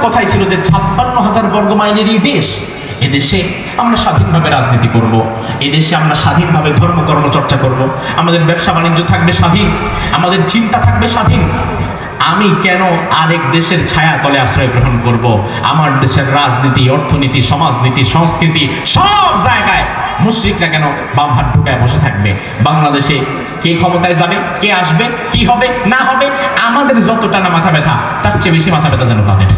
কথাই ছিল যে 56,000 বর্গ মাইলের এই দেশ, এদেশে আমরা স্বাধীনভাবে রাজনীতি করব, এদেশে আমরা স্বাধীনভাবে ধর্মকর্ম চর্চা করব, আমাদের ব্যবসা বাণিজ্য থাকবে স্বাধীন, আমাদের চিন্তা থাকবে স্বাধীন। আমি কেন আরেক দেশের ছায়া তলে আশ্রয় গ্রহণ করব? আমার দেশের রাজনীতি, অর্থনীতি, সমাজনীতি, সংস্কৃতি সব জায়গায় মুশরিকরা কেন বাম হাত ঢুকায় বসে থাকবে? বাংলাদেশে কে ক্ষমতায় যাবে, কে আসবে, কি হবে না হবে, আমাদের যতটা না মাথা ব্যথা তার চেয়ে বেশি মাথা ব্যথা যেন তাদের।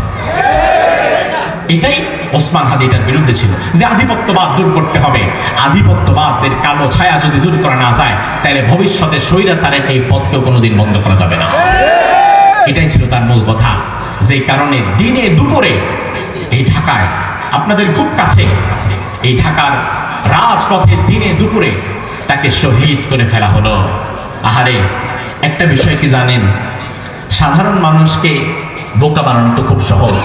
এটাই ওসমান হাদি এটার বিরুদ্ধে ছিল, যে আধিপত্যবাদ দূর করতে হবে। আধিপত্যবাদের কালো ছায়া যদি দূর করা না যায়, তাহলে ভবিষ্যতে স্বৈরাচারের এই পথকেও কোনোদিন বন্ধ করা যাবে না। এটাই ছিল তার মূল কথা। যে কারণে দিনে দুপুরে এই ঢাকায়, আপনাদের খুব কাছে, এই ঢাকার রাজপথে দিনে দুপুরে তাকে শহীদ করে ফেলা হলো। আহারে, একটা বিষয় কি জানেন? সাধারণ মানুষকে বোকা বানানো তো খুব সহজ।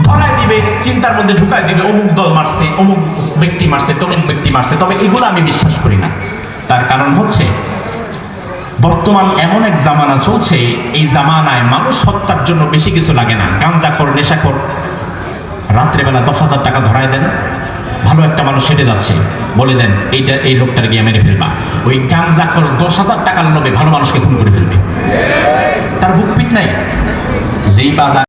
ধরায় দিবে, চিন্তার মধ্যে ঢুকায় দিবে, অমুক দল মারছে, অমুক ব্যক্তি মারছে, তমুক ব্যক্তি মারছে। তবে এগুলো আমি বিশ্বাস করি না। তার কারণ হচ্ছে, বর্তমান এমন এক জামানা চলছে, এই জামানায় মানুষ হত্যার জন্য বেশি কিছু লাগে না। গাঁজাখোর, নেশাখোর, রাত্রেবেলা 10,000 টাকা ধরায় দেন, ভালো একটা মানুষ হেঁটে যাচ্ছে, বলে দেন এইটা এই লোকটার গিয়ে মেরে ফেলবা। ওই গাঁজাখোর 10,000 টাকার লোভে ভালো মানুষকে খুন করে ফেলবে। তার বুক পিট নাই। যেই বাজার